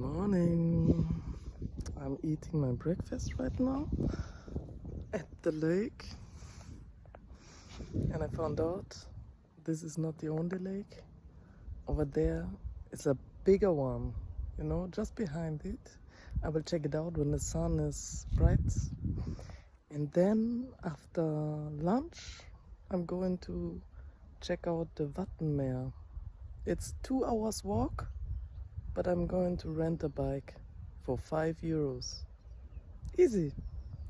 morning. I'm eating my breakfast right now at the lake, and I found out this is not the only lake. Over there is a bigger one, you know, just behind it. I will check it out when the sun is bright, and then after lunch I'm going to check out the Wadden Sea. It's 2 hours walk, but I'm going to rent a bike for €5. Easy.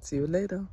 See you later.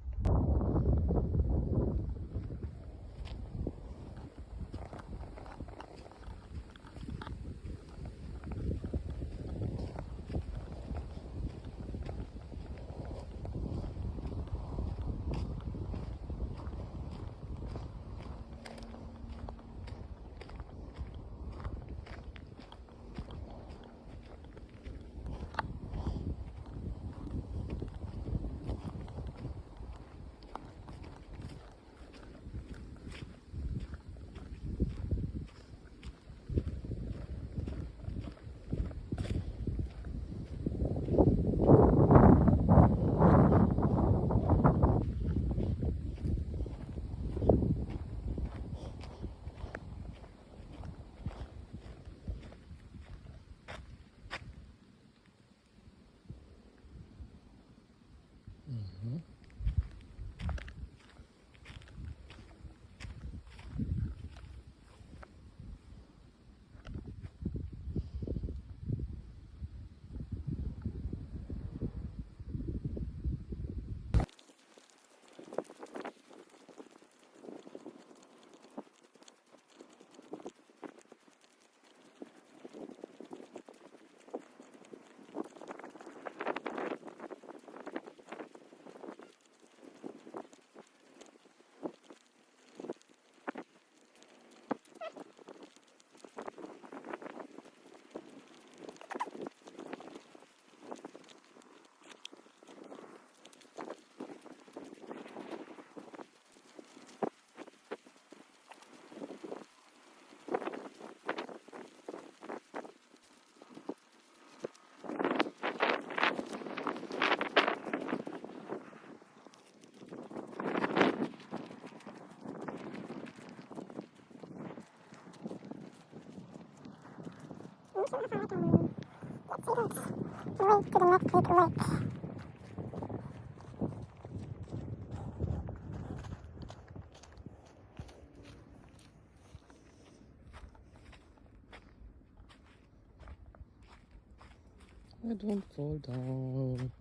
I don't fall down.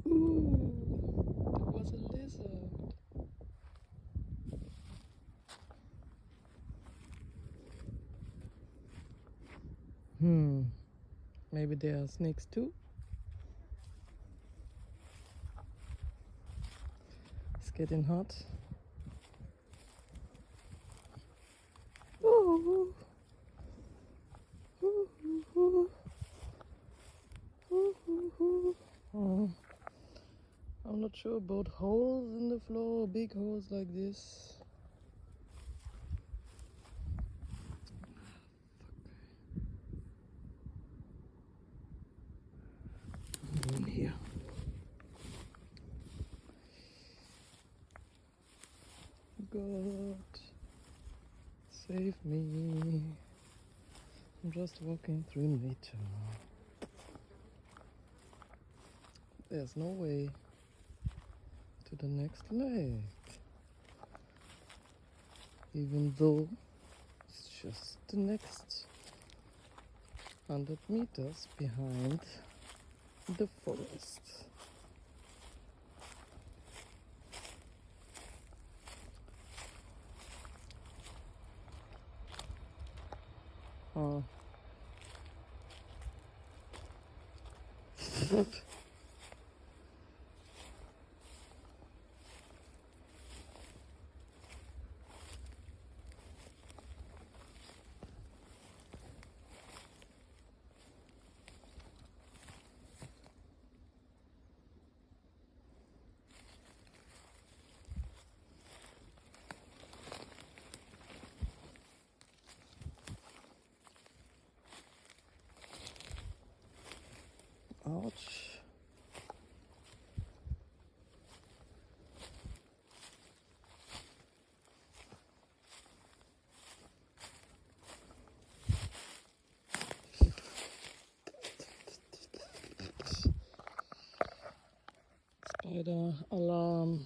Ooh, there was a lizard. Maybe there are snakes too. It's getting hot. Ooh. Ooh, ooh, ooh, ooh. Oh. I'm not sure about holes in the floor, big holes like this. I'm going here. God, save me. I'm just walking through nature. There's no way to the next lake, even though it's just the next 100 meters behind the forest. Oh. Ouch. Spider alarm.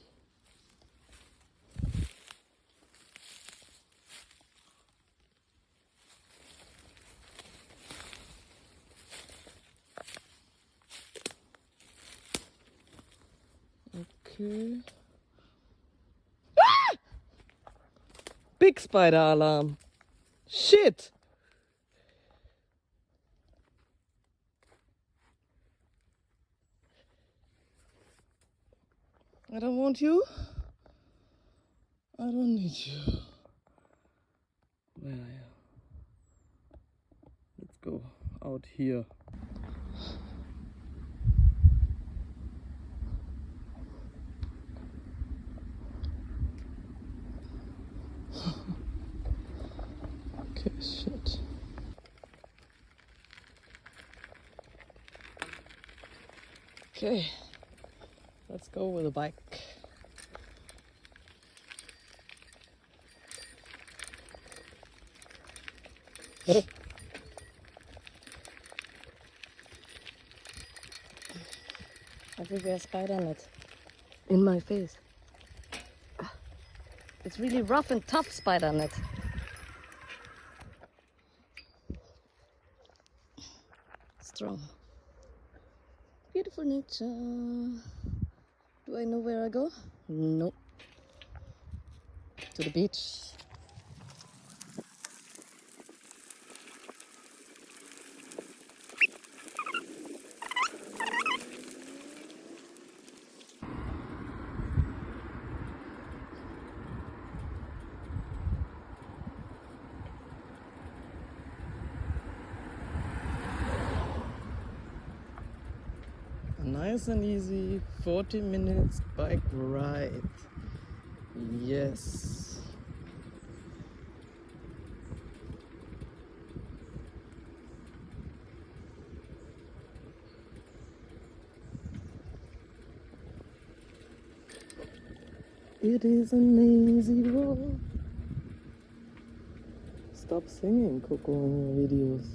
Okay. Ah! Big spider alarm. Shit. I don't want you. I don't need you. Where are you? Let's go out here. Okay, shit. Okay, let's go with a bike. Everywhere spider net in my face. It's really rough and tough spider net. Strong. Beautiful nature. Do I know where I go? No. To the beach. Nice and easy 40 minutes bike ride. Yes. It is an easy road. Stop singing, Coco, in your videos.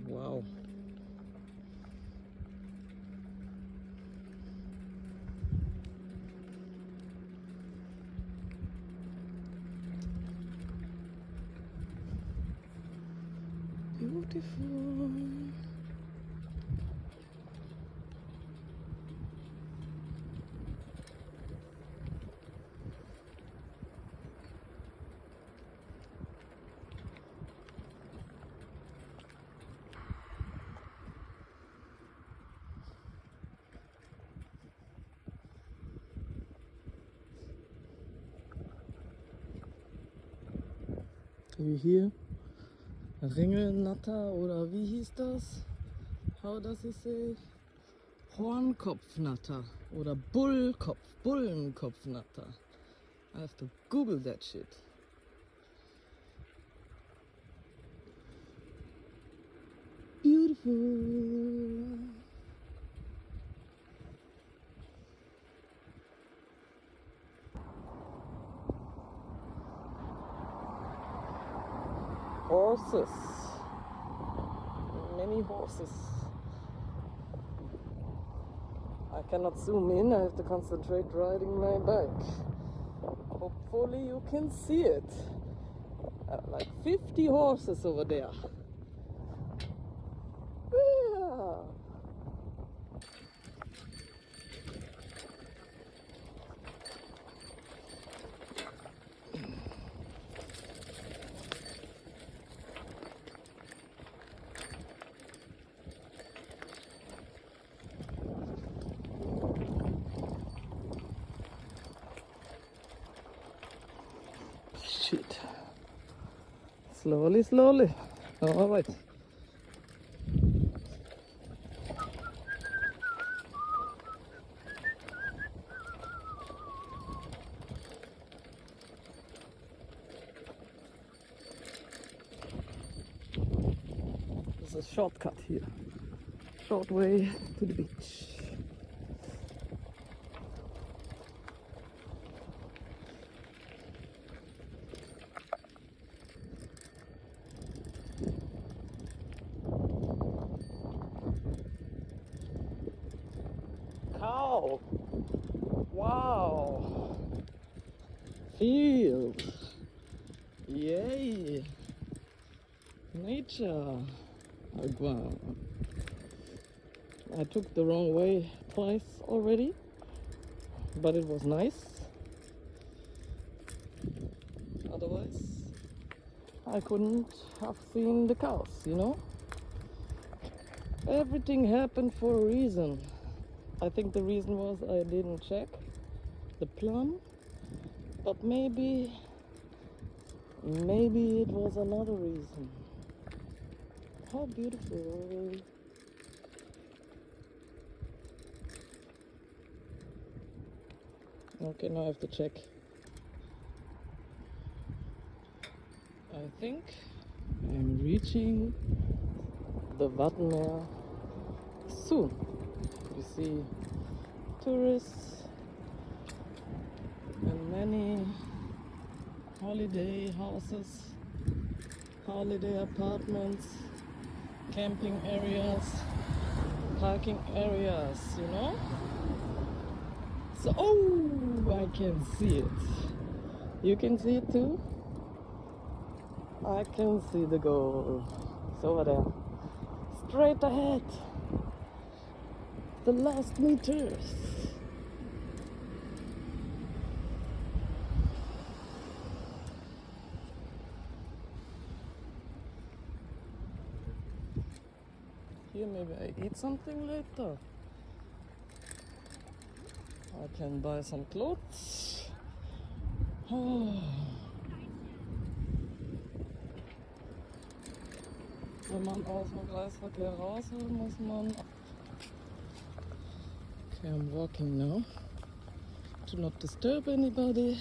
Wow. Beautiful. Wie hier? Ringelnatter oder wie hieß das? How does it say? Hornkopfnatter oder Bullenkopfnatter. I have to Google that shit. Beautiful. Horses. Many horses. I cannot zoom in, I have to concentrate riding my bike. Hopefully you can see it. Like 50 horses over there. Yeah. Shit. Slowly, slowly. All right. It's a shortcut here. Short way to the beach. Cow! Wow! Field! Yay! Nature! Wow. I took the wrong way twice already, but it was nice. Otherwise, I couldn't have seen the cows, you know? Everything happened for a reason. I think the reason was I didn't check the plan, but maybe it was another reason. How beautiful. Okay, now I have to check. I think I'm reaching the Wadden Sea soon. You see tourists and many holiday houses, holiday apartments, camping areas, parking areas, you know? So, oh, I can see it. You can see it too? I can see the goal. It's over there. Straight ahead. The last meters. Here, maybe I eat something later. I can buy some clothes. Oh. Wenn man aus dem Kreisverkehr raus will, muss man... Okay, I'm walking now to not disturb anybody.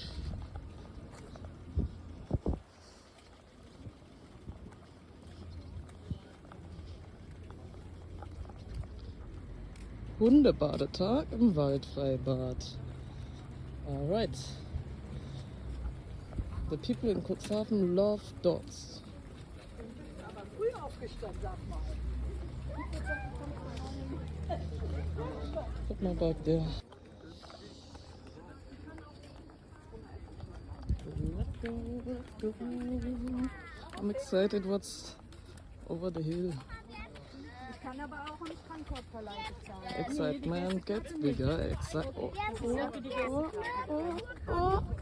Hundebadetag im Waldfreibad. Alright. The people in Cuxhaven love dogs. Put my back there. Let's go, let's go. I'm excited what's over the hill. Excitement gets bigger.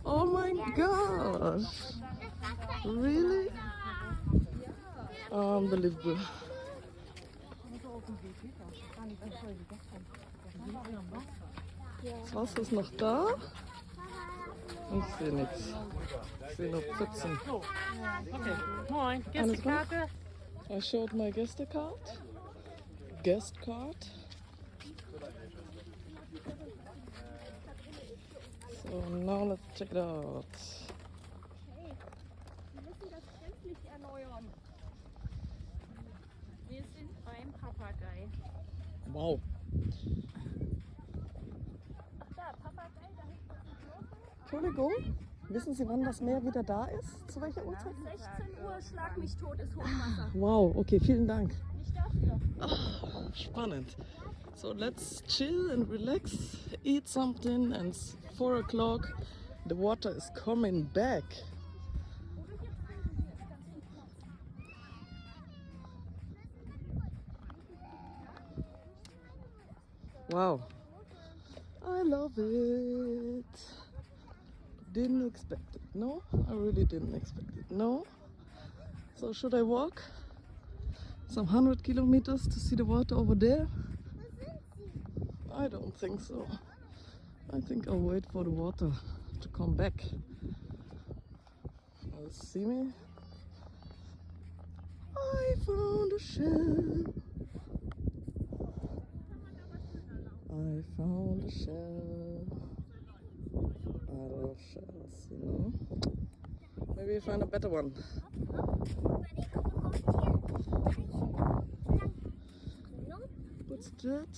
Oh my gosh! Really? Unbelievable. Das Haus ist noch da. Ich sehe nichts. Ich sehe nur Pfützen. Okay. Moin, Gästekarte. I showed my guest card. So now let's check it out. Hey, wir müssen das Grenzlicht erneuern. Wir sind beim Papagei. Wow. Ach da, Papagei, da hinten ist ein Kloster. Entschuldigung, wissen Sie, wann das Meer wieder da ist? Zu welcher Uhrzeit? 16 Uhr, schlag mich tot, ist Hochwasser. Wow, okay, vielen Dank. Nicht dafür. Oh, spannend. So let's chill and relax, eat something, and it's 4 o'clock. The water is coming back. Wow, I love it. Didn't expect it. No, I really didn't expect it. No. So should I walk some 100 kilometers to see the water over there? I don't think so. I think I'll wait for the water to come back. See me? I found a shell. I found a shell. I love shells, you know. Maybe find a better one. What's that?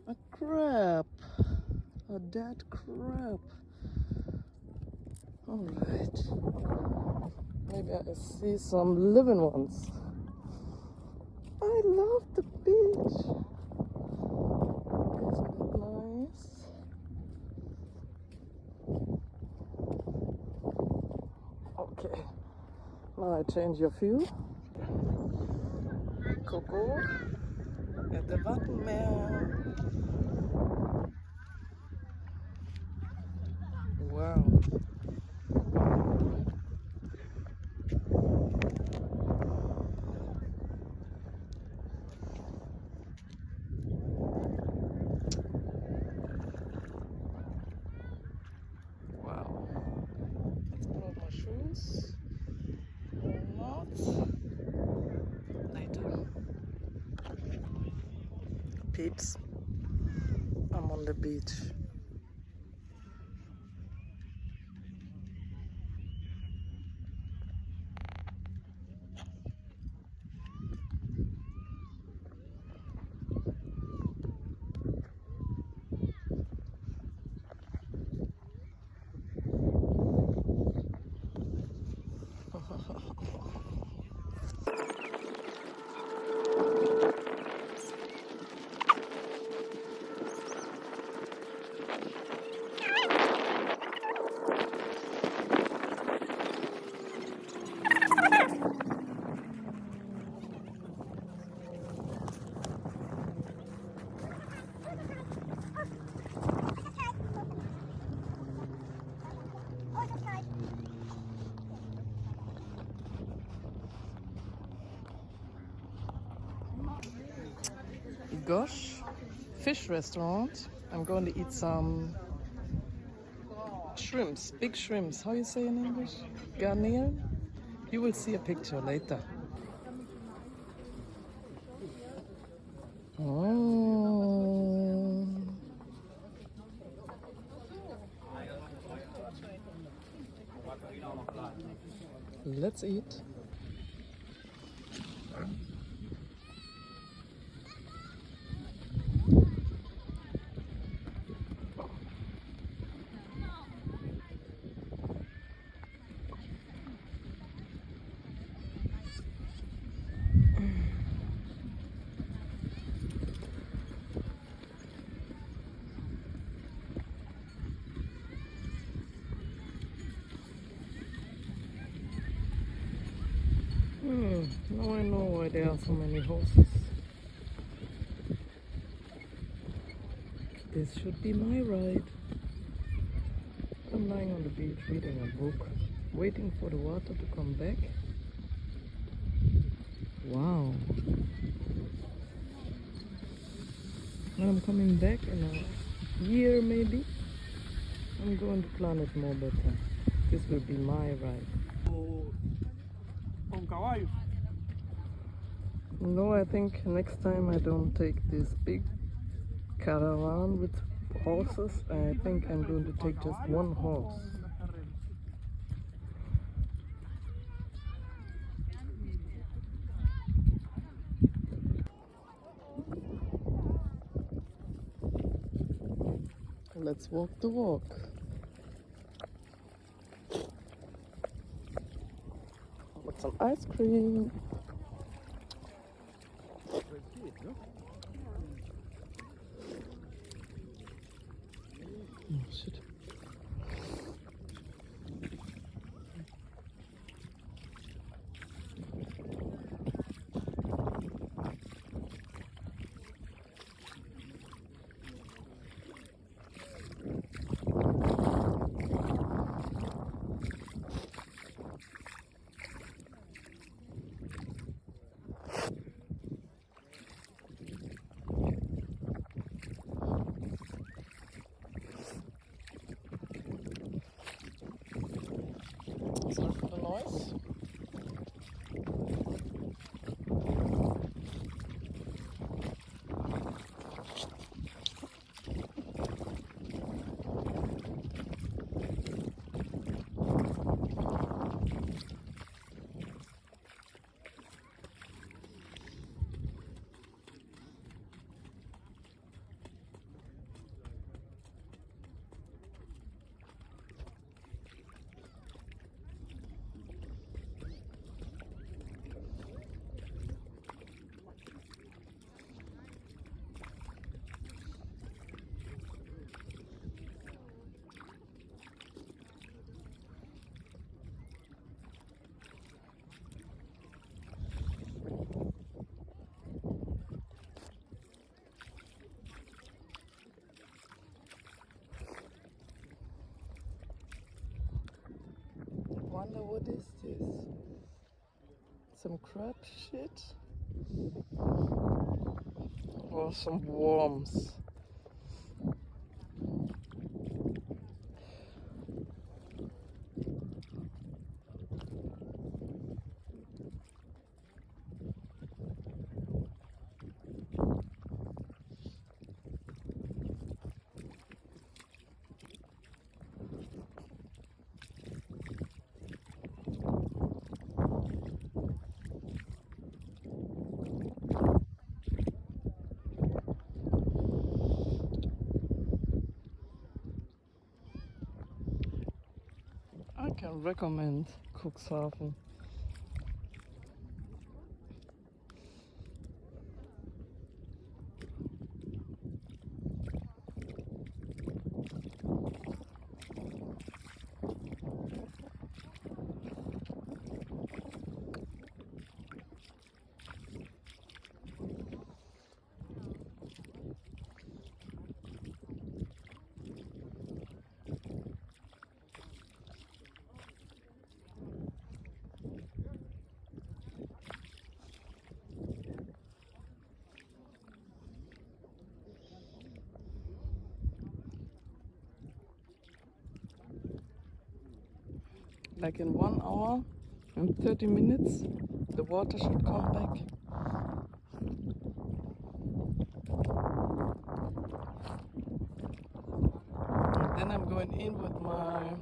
A crab. A dead crab. Alright. Maybe I see some living ones. I love the beach. Isn't it nice? Okay. Now I change your view. Coco at the Wadden Meer. Wow. Wow. Let's put on my shoes. Or not. Later. Peeps, I'm on the beach. Gosh, fish restaurant. I'm going to eat some shrimps, big shrimps. How you say in English? Garnelen? You will see a picture later. Oh. Let's eat. Now I know why there are so many horses. This should be my ride. I'm lying on the beach reading a book, waiting for the water to come back. Wow. When I'm coming back in a year maybe, I'm going to plan it more better. This will be my ride. No, I think next time I don't take this big caravan with horses. I think I'm going to take just one horse. Let's walk the walk. With some ice cream. Oh shit. what is this? Some crab shit? Or some worms? I can recommend Cuxhaven. Like in 1 hour and 30 minutes, the water should come back. And then I'm going in with my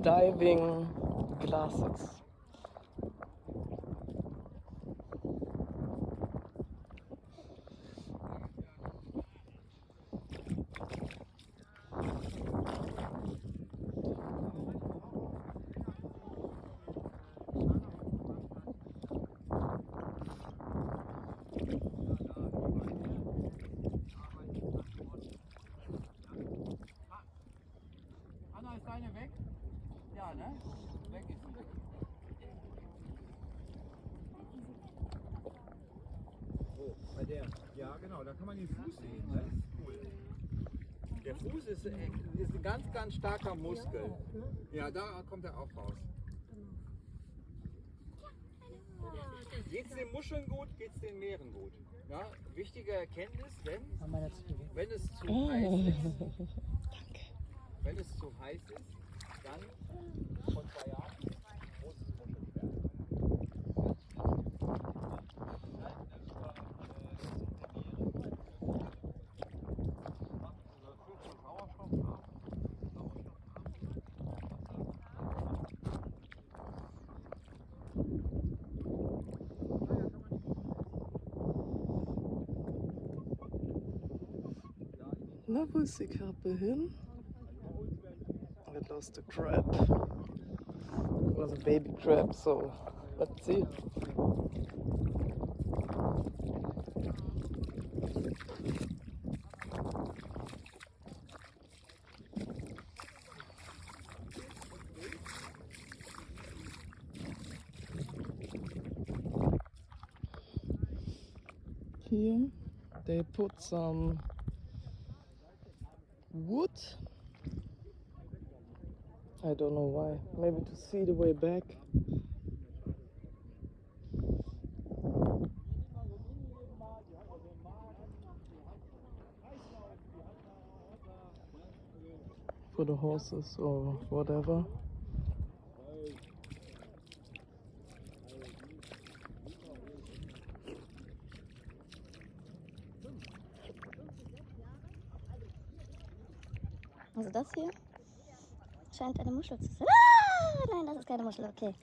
diving glasses. Ist deine weg? Ja, ne? Weg ist sie. Wo? Bei der? Ja, genau. Da kann man den Fuß sehen. Das ist cool. Der Fuß ist ein ganz, ganz starker Muskel. Ja, da kommt er auch raus. Geht es den Muscheln gut, geht es den Meeren gut. Ja, wichtige Erkenntnis, wenn es zu heiß ist. Wenn es zu heiß ist, dann vor 2 Jahren großes Muschelschwert. Na, wo ist die Krabbe hin? I lost a crab. It was a baby crab, so let's see. Here they put some wood. I don't know why. Maybe to see the way back. For the horses or whatever. Also das hier scheint eine Muschel zu sein. Ah, nein, das ist keine Muschel, okay.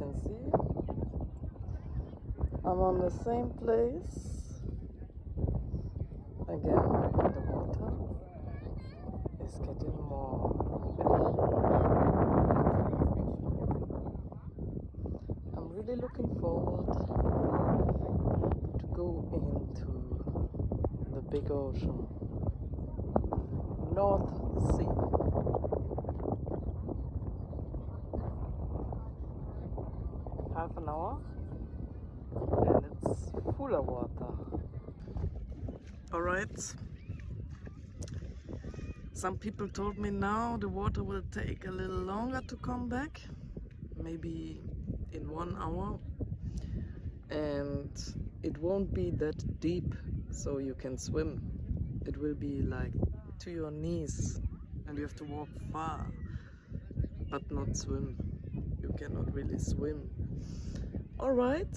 can see, I'm on the same place again, and the water is getting more. I'm really looking forward to go into the big ocean, Northsea. Half an hour and it's full of water. Alright, some people told me now the water will take a little longer to come back, maybe in 1 hour, and it won't be that deep so you can swim. It will be like to your knees and you have to walk far but not swim. You cannot really swim. Alright,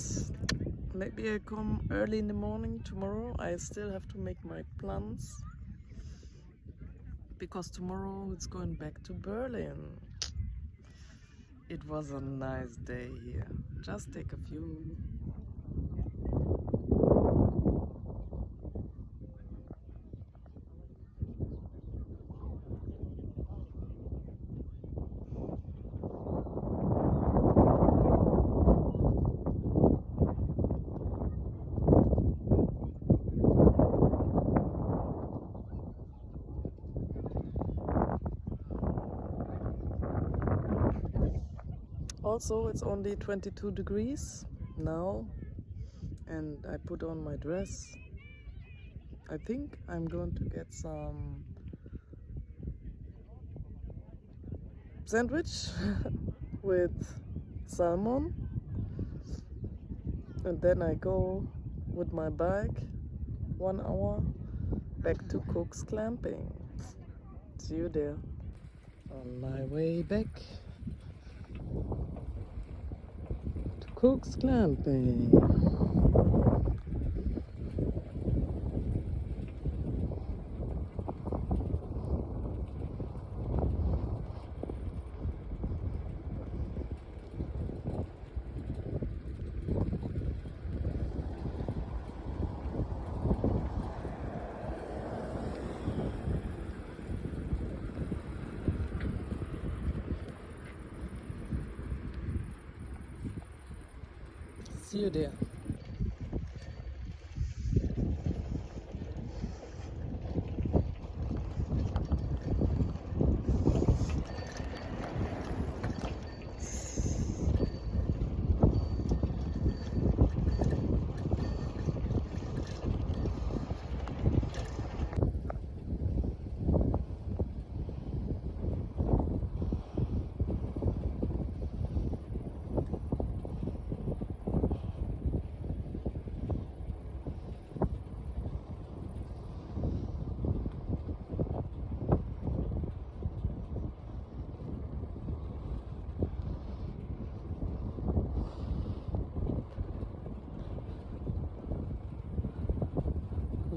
maybe I come early in the morning tomorrow. I still have to make my plans because tomorrow it's going back to Berlin. It was a nice day here. Just take a few. Also, it's only 22 degrees now, and I put on my dress. I think I'm going to get some sandwich with salmon, and then I go with my bike 1 hour back to Cux Glamping. See you there. On my way back Cux Glamping. See you there.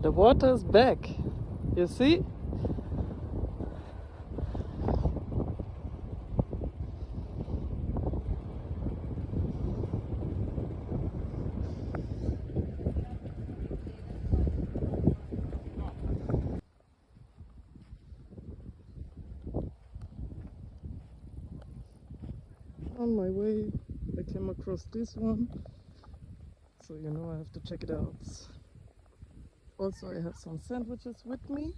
The water's back, you see? On my way, I came across this one, so you know I have to check it out. Also, I have some sandwiches with me.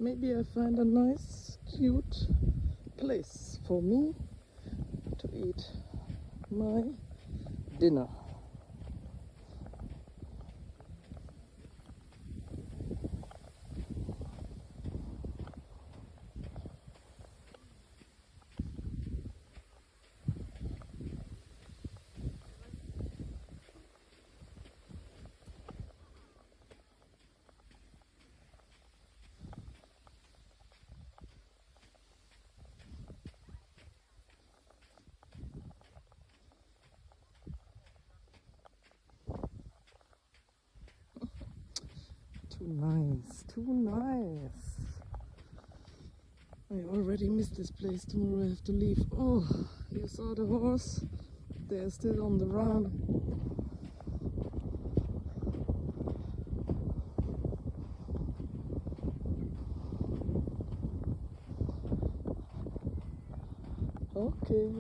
Maybe I find a nice, cute place for me to eat my dinner. Too nice, too nice. I already missed this place. Tomorrow I have to leave. Oh, you saw the horse? they're still on the run. Okay.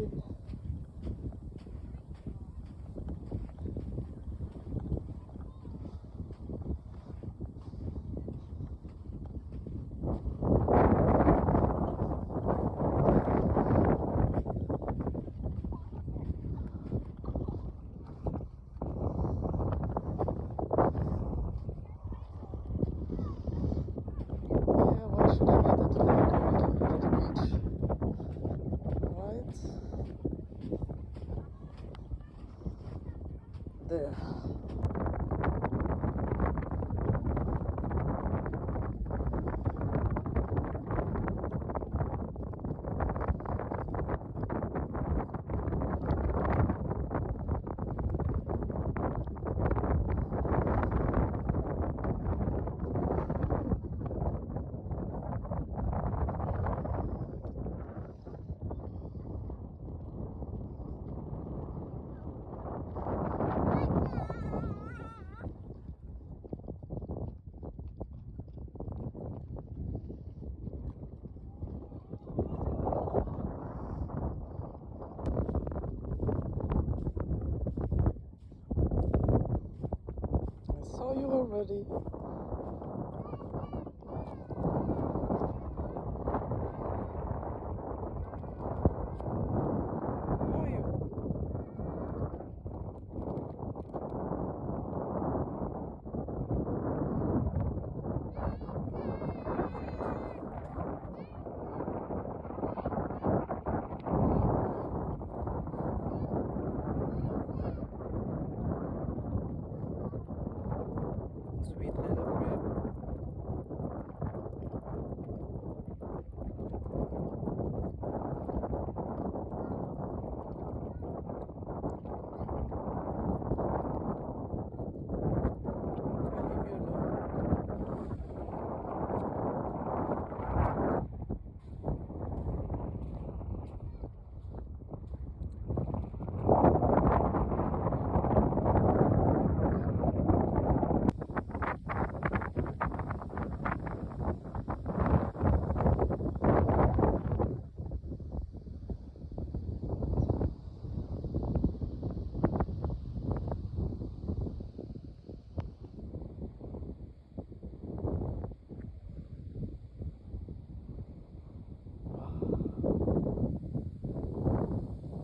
There. Saw you already. How are you? Sweet little crab.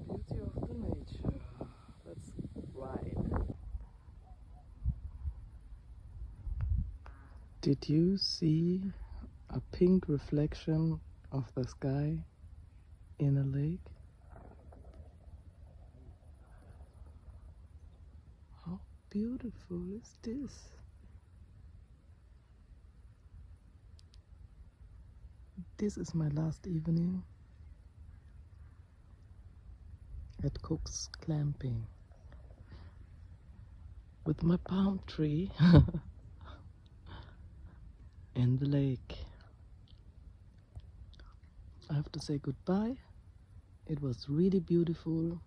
Beauty of the nature. Let's ride. Did you see a pink reflection of the sky in a lake? How beautiful is this? This is my last evening at Cux Glamping with my palm tree in the lake. I have to say goodbye. It was really beautiful.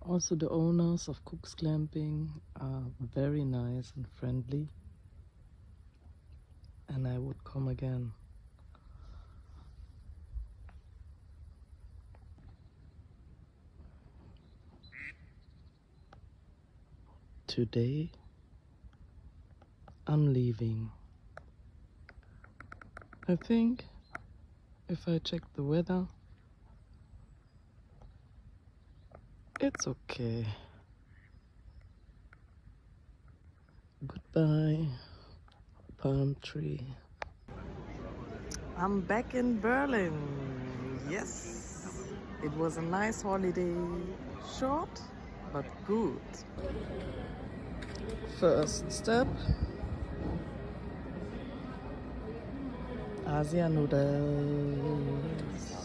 Also, the owners of Cux Glamping are very nice and friendly, and I would come again. Today I'm leaving. I think if I check the weather, it's okay. Goodbye, palm tree. I'm back in Berlin. Yes, it was a nice holiday. Short, but good. First step, Asian noodles.